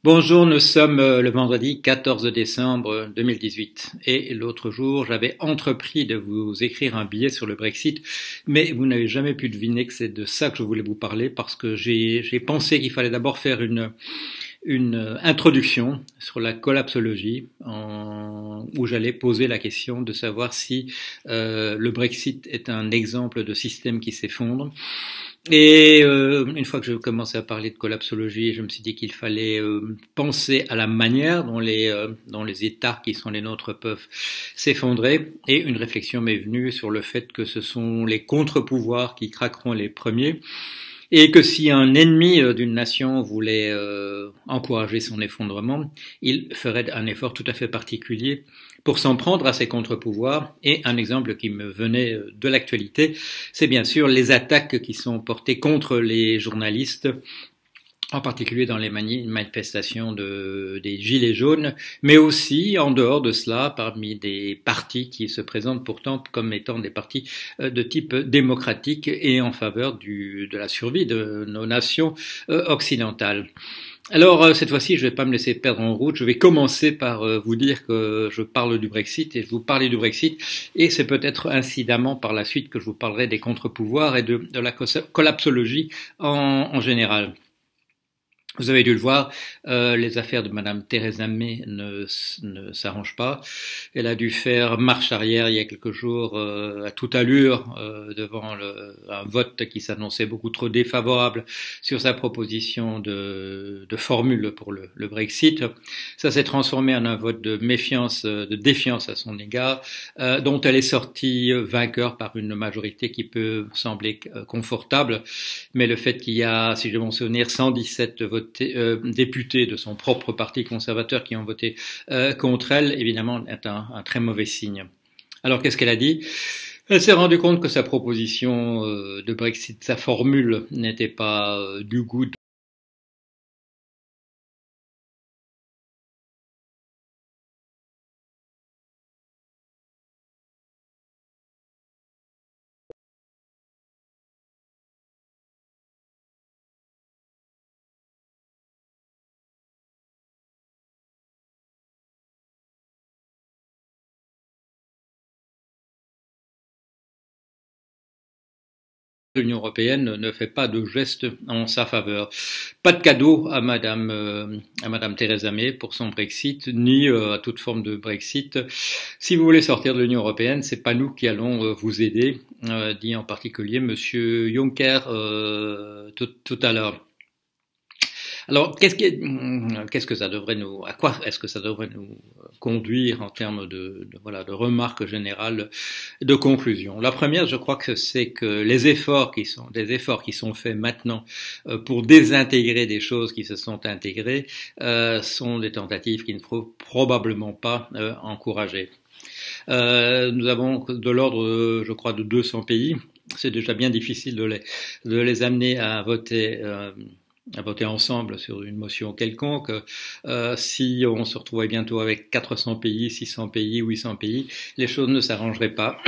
Bonjour, nous sommes le vendredi 14 décembre 2018 et l'autre jour j'avais entrepris de vous écrire un billet sur le Brexit, mais vous n'avez jamais pu deviner que c'est de ça que je voulais vous parler parce que j'ai pensé qu'il fallait d'abord faire une introduction sur la collapsologie où j'allais poser la question de savoir si le Brexit est un exemple de système qui s'effondre. Et une fois que j'ai commencé à parler de collapsologie, je me suis dit qu'il fallait penser à la manière dont les États qui sont les nôtres peuvent s'effondrer. Et une réflexion m'est venue sur le fait que ce sont les contre-pouvoirs qui craqueront les premiers. Et que si un ennemi d'une nation voulait encourager son effondrement, il ferait un effort tout à fait particulier pour s'en prendre à ces contre-pouvoirs. Et un exemple qui me venait de l'actualité, c'est bien sûr les attaques qui sont portées contre les journalistes, en particulier dans les manifestations des Gilets jaunes, mais aussi en dehors de cela, parmi des partis qui se présentent pourtant comme étant des partis de type démocratique et en faveur de la survie de nos nations occidentales. Alors cette fois-ci, je ne vais pas me laisser perdre en route. Je vais commencer par vous dire que je parle du Brexit et je vous parler du Brexit. Et c'est peut-être incidemment par la suite que je vous parlerai des contre-pouvoirs et de la collapsologie en général. Vous avez dû le voir, les affaires de Madame Theresa May ne s'arrangent pas. Elle a dû faire marche arrière il y a quelques jours à toute allure devant un vote qui s'annonçait beaucoup trop défavorable sur sa proposition de formule pour le Brexit. Ça s'est transformé en un vote de méfiance, de défiance à son égard, dont elle est sortie vainqueur par une majorité qui peut sembler confortable. Mais le fait qu'il y a, si je m'en souvenir, 117 députés de son propre parti conservateur qui ont voté contre elle, évidemment, est un très mauvais signe. Alors, qu'est-ce qu'elle a dit ? Elle s'est rendue compte que sa proposition de Brexit, sa formule, n'était pas du goût l'Union européenne ne fait pas de geste en sa faveur. Pas de cadeau à Madame Theresa May pour son Brexit, ni à toute forme de Brexit. Si vous voulez sortir de l'Union européenne, c'est pas nous qui allons vous aider, dit en particulier Monsieur Juncker tout à l'heure. Alors, qu'est-ce que ça devrait à quoi est-ce que ça devrait nous conduire en termes de remarques générales, de conclusion? La première, je crois que c'est que des efforts qui sont faits maintenant pour désintégrer des choses qui se sont intégrées, sont des tentatives qu'il ne faut probablement pas encourager. Nous avons de l'ordre, je crois, de 200 pays. C'est déjà bien difficile de les amener à voter ensemble sur une motion quelconque. Si on se retrouvait bientôt avec 400 pays, 600 pays, 800 pays, les choses ne s'arrangeraient pas.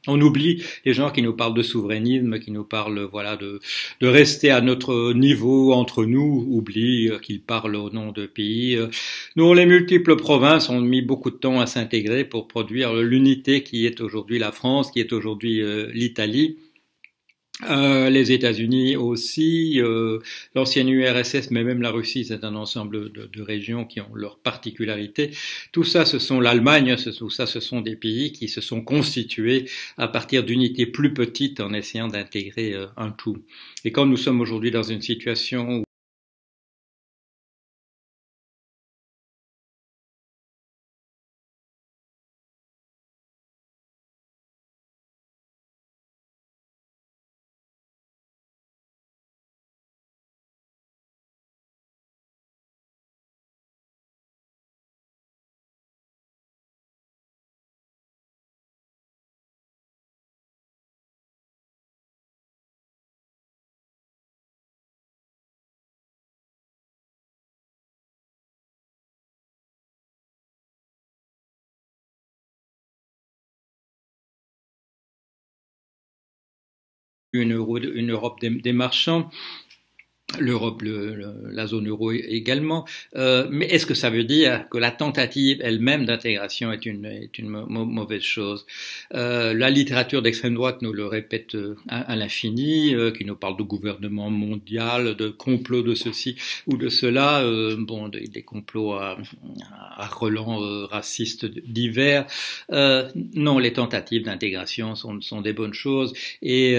On oublie les gens qui nous parlent de souverainisme, qui nous parlent de rester à notre niveau entre nous, oublient qu'ils parlent au nom de pays dont les multiples provinces ont mis beaucoup de temps à s'intégrer pour produire l'unité qui est aujourd'hui la France, qui est aujourd'hui l'Italie. Les États-Unis aussi, l'ancienne URSS, mais même la Russie, c'est un ensemble de régions qui ont leurs particularités. Tout ça, ce sont l'Allemagne, tout ça, ce sont des pays qui se sont constitués à partir d'unités plus petites en essayant d'intégrer un tout. Et quand nous sommes aujourd'hui dans une situation où une Europe des marchands, l'Europe, la zone euro également. Mais est-ce que ça veut dire que la tentative elle-même d'intégration est une mauvaise chose? La littérature d'extrême droite nous le répète à l'infini, qui nous parle de gouvernement mondial, de complots de ceci ou de cela, bon, des complots à relents racistes divers. Non, les tentatives d'intégration sont des bonnes choses. Et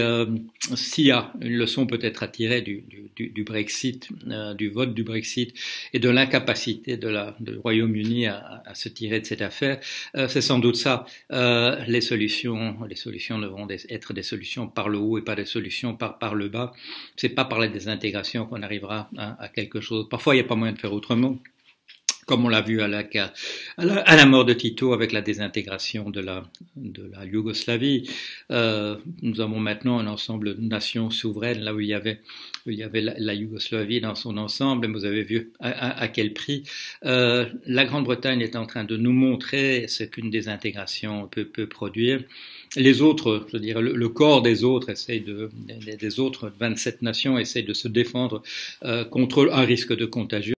s'il y a une leçon peut-être à tirer du Brexit, du vote du Brexit et de l'incapacité du Royaume-Uni à se tirer de cette affaire, c'est sans doute ça. Les solutions devront être des solutions par le haut et pas des solutions par le bas. C'est pas par la désintégration qu'on arrivera à quelque chose. Parfois, il n'y a pas moyen de faire autrement, comme on l'a vu à la mort de Tito avec la désintégration de la Yougoslavie. Nous avons maintenant un ensemble de nations souveraines, là où il y avait la Yougoslavie dans son ensemble, et vous avez vu à quel prix. La Grande-Bretagne est en train de nous montrer ce qu'une désintégration peut produire. Les autres, je dirais, le corps des autres des autres 27 nations essayent de se défendre contre un risque de contagion.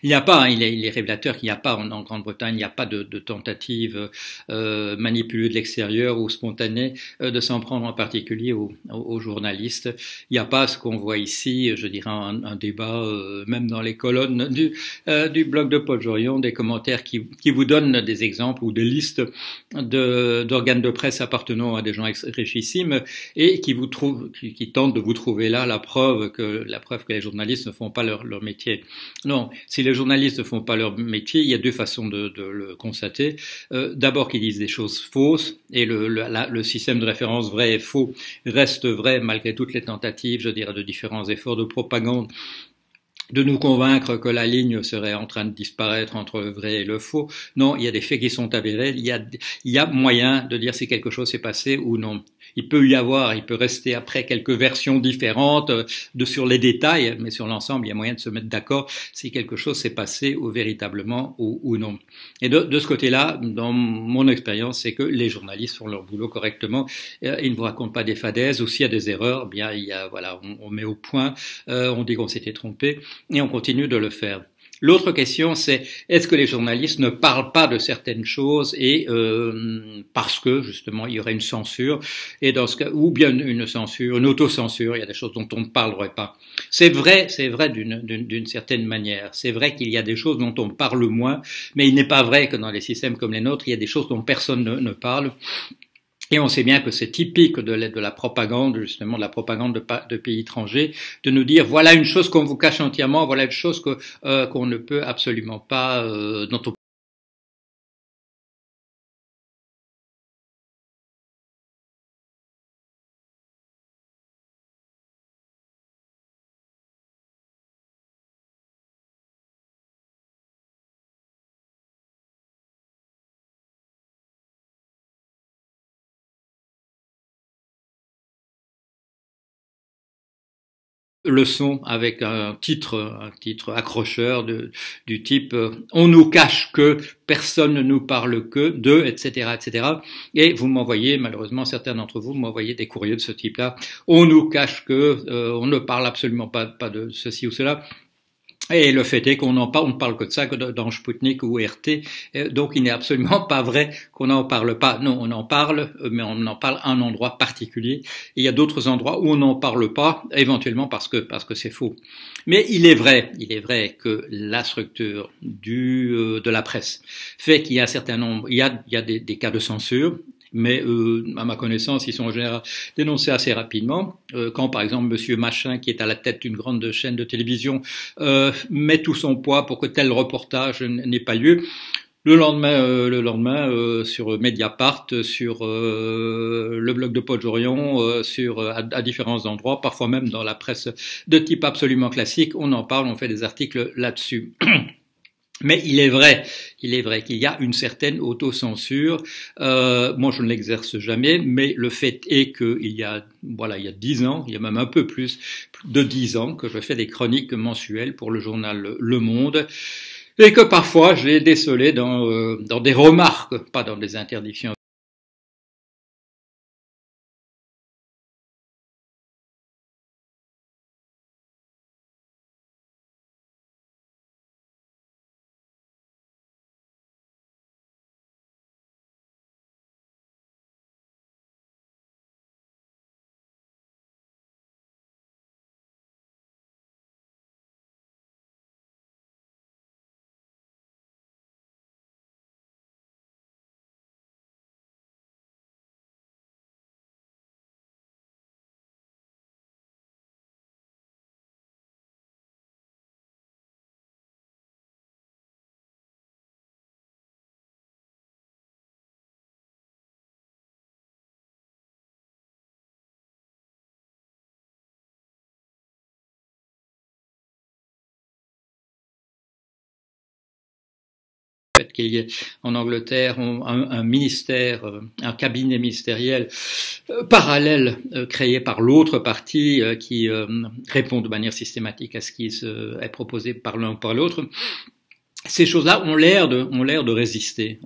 Il n'y a pas, hein, il est révélateur qu'il n'y a pas en Grande-Bretagne, il n'y a pas de tentative manipulée de l'extérieur ou spontanée de s'en prendre en particulier aux journalistes. Il n'y a pas ce qu'on voit ici, je dirais un débat, même dans les colonnes du blog de Paul Jorion, des commentaires qui vous donnent des exemples ou des listes d'organes de presse appartenant à des gens richissimes et qui tentent de vous trouver là la preuve que les journalistes ne font pas leur métier. Non, si les journalistes ne font pas leur métier, il y a deux façons de le constater. D'abord qu'ils disent des choses fausses, et le système de référence vrai et faux reste vrai malgré toutes les tentatives, je dirais, de différents efforts de propagande de nous convaincre que la ligne serait en train de disparaître entre le vrai et le faux. Non, il y a des faits qui sont avérés, il y a moyen de dire si quelque chose s'est passé ou non. Il peut rester après quelques versions différentes sur les détails, mais sur l'ensemble, il y a moyen de se mettre d'accord si quelque chose s'est passé ou véritablement ou non. Et de ce côté-là, dans mon expérience, c'est que les journalistes font leur boulot correctement. Ils ne vous racontent pas des fadaises, ou s'il y a des erreurs, bien on met au point, on dit qu'on s'était trompé et on continue de le faire. L'autre question, c'est est-ce que les journalistes ne parlent pas de certaines choses et parce que justement il y aurait une censure et dans ce cas ou bien une censure, une autocensure, il y a des choses dont on ne parlerait pas. C'est vrai d'une certaine manière. C'est vrai qu'il y a des choses dont on parle moins, mais il n'est pas vrai que dans les systèmes comme les nôtres, il y a des choses dont personne ne parle. Et on sait bien que c'est typique de la propagande, justement, de la propagande de pays étrangers, de nous dire voilà une chose qu'on vous cache entièrement, voilà une chose qu'on ne peut absolument pas, dont on leçon avec un titre accrocheur du type on nous cache que, personne ne nous parle que de, etc., etc. Et vous m'envoyez, malheureusement, certains d'entre vous m'envoyez des courriers de ce type-là. On nous cache que, on ne parle absolument pas de ceci ou cela. Et le fait est qu'on on ne parle que de ça, que dans Sputnik ou RT. Donc il n'est absolument pas vrai qu'on n'en parle pas. Non, on en parle, mais on en parle à un endroit particulier. Et il y a d'autres endroits où on n'en parle pas, éventuellement parce que c'est faux. Mais il est vrai que la structure de la presse fait qu'il y a un certain nombre, il y a des cas de censure. Mais à ma connaissance, ils sont en général dénoncés assez rapidement. Quand, par exemple, Monsieur Machin, qui est à la tête d'une grande chaîne de télévision, met tout son poids pour que tel reportage n'ait pas lieu, le lendemain, sur Mediapart, sur le blog de Paul Jorion, à différents endroits, parfois même dans la presse de type absolument classique, on en parle, on fait des articles là-dessus. Mais il est vrai qu'il y a une certaine autocensure. Moi, je ne l'exerce jamais, mais le fait est qu'il y a 10 ans, il y a même un peu plus de 10 ans, que je fais des chroniques mensuelles pour le journal Le Monde, et que parfois j'ai décelé dans des remarques, pas dans des interdictions, le fait qu'il y ait en Angleterre un ministère, un cabinet ministériel parallèle créé par l'autre parti qui répond de manière systématique à ce qui est proposé par l'un ou par l'autre. Ces choses-là ont l'air de résister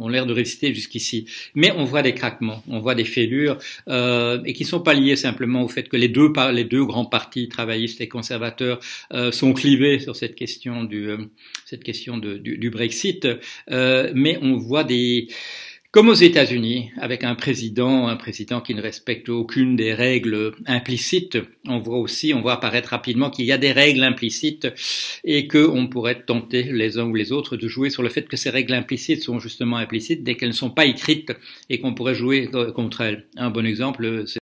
jusqu'ici. Mais on voit des craquements, on voit des fêlures, et qui sont pas liées simplement au fait que les deux grands partis, travaillistes et conservateurs, sont clivés sur cette question du Brexit. Mais on voit comme aux États-Unis, avec un président qui ne respecte aucune des règles implicites, on voit apparaître rapidement qu'il y a des règles implicites et qu'on pourrait tenter les uns ou les autres de jouer sur le fait que ces règles implicites sont justement implicites dès qu'elles ne sont pas écrites et qu'on pourrait jouer contre elles. Un bon exemple, c'est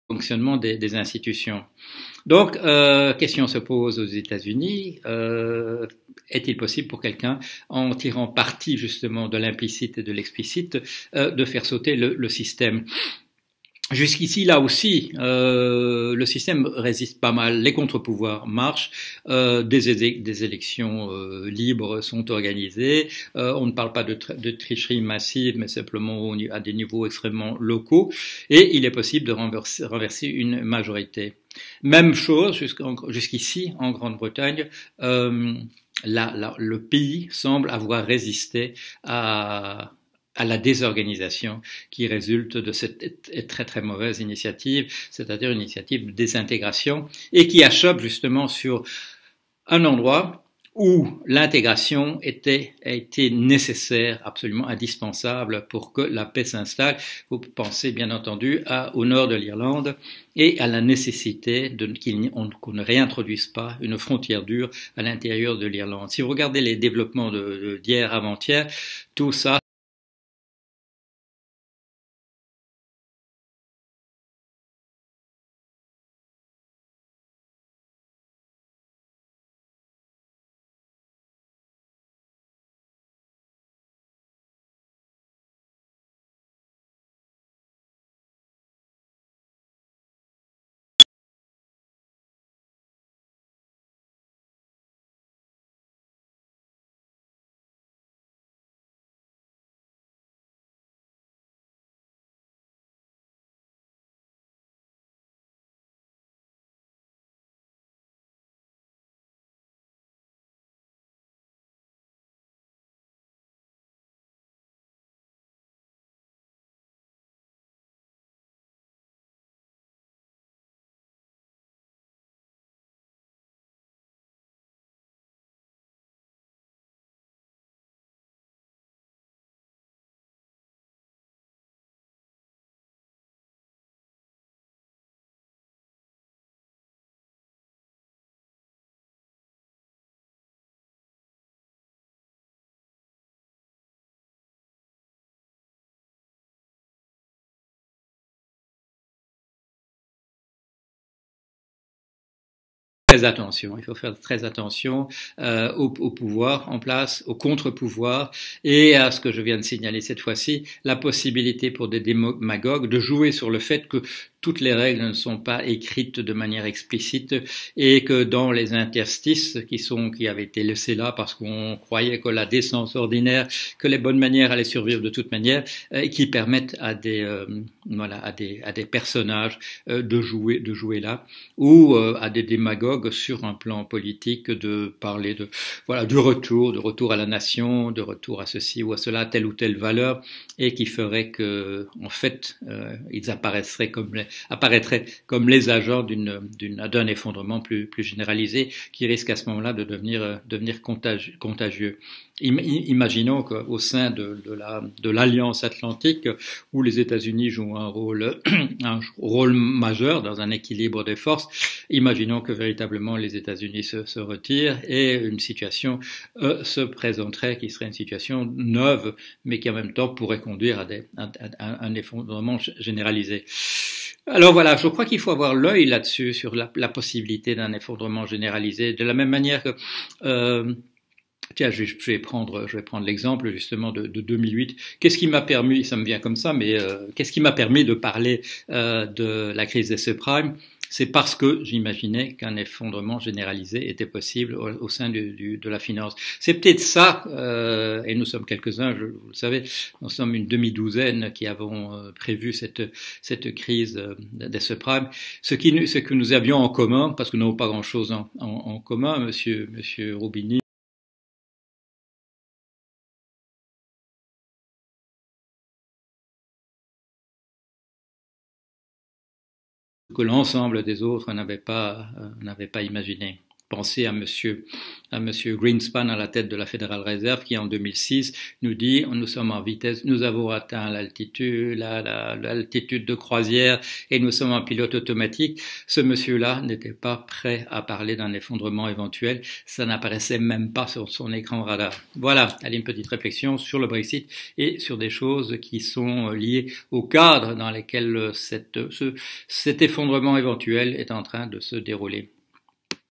le fonctionnement des institutions. Donc, question se pose aux États-Unis, est-il possible pour quelqu'un, en tirant parti justement de l'implicite et de l'explicite, de faire sauter le système? Jusqu'ici, là aussi, le système résiste pas mal. Les contre-pouvoirs marchent, des élections libres sont organisées. On ne parle pas de tricherie massive, mais simplement à des niveaux extrêmement locaux. Et il est possible de renverser une majorité. Même chose jusqu'ici en Grande-Bretagne. Le pays semble avoir résisté à la désorganisation qui résulte de cette très très mauvaise initiative, c'est-à-dire une initiative de désintégration, et qui achoppe justement sur un endroit où l'intégration a été nécessaire, absolument indispensable pour que la paix s'installe. Vous pensez bien entendu au nord de l'Irlande et à la nécessité qu'on ne réintroduise pas une frontière dure à l'intérieur de l'Irlande. Si vous regardez les développements d'hier avant-hier, tout ça très attention. Il faut faire très attention au pouvoir en place, au contre-pouvoir et à ce que je viens de signaler cette fois-ci, la possibilité pour des démagogues de jouer sur le fait que toutes les règles ne sont pas écrites de manière explicite et que dans les interstices qui avaient été laissés là parce qu'on croyait que la décence ordinaire, que les bonnes manières allaient survivre de toute manière, qui permettent à des personnages de jouer là, ou à des démagogues sur un plan politique de parler du retour à la nation, de retour à ceci ou à cela, telle ou telle valeur, et qui ferait que, en fait, ils apparaîtraient comme les agents d'un effondrement plus généralisé, qui risque à ce moment-là de devenir contagieux. Imaginons qu'au sein de l'Alliance Atlantique, où les États-Unis jouent un rôle majeur dans un équilibre des forces, imaginons que véritablement les États-Unis se retirent et une situation se présenterait qui serait une situation neuve, mais qui en même temps pourrait conduire à un effondrement généralisé. Alors voilà, je crois qu'il faut avoir l'œil là-dessus, sur la possibilité d'un effondrement généralisé, de la même manière que tiens, je vais prendre l'exemple justement de 2008. Qu'est-ce qui m'a permis, ça me vient comme ça, mais qu'est-ce qui m'a permis de parler de la crise des subprimes? C'est parce que j'imaginais qu'un effondrement généralisé était possible au sein de la finance. C'est peut-être ça, et nous sommes quelques-uns, vous le savez, nous sommes une demi-douzaine qui avons prévu cette crise des subprimes. Ce que nous avions en commun, parce que nous n'avons pas grand-chose en commun, monsieur Roubini, que l'ensemble des autres n'avaient pas imaginé. Pensez à monsieur Greenspan à la tête de la Federal Reserve qui en 2006 nous dit nous sommes en vitesse, nous avons atteint l'altitude de croisière et nous sommes en pilote automatique. Ce monsieur-là n'était pas prêt à parler d'un effondrement éventuel, ça n'apparaissait même pas sur son écran radar. Voilà, allez, une petite réflexion sur le Brexit et sur des choses qui sont liées au cadre dans lequel cet effondrement éventuel est en train de se dérouler.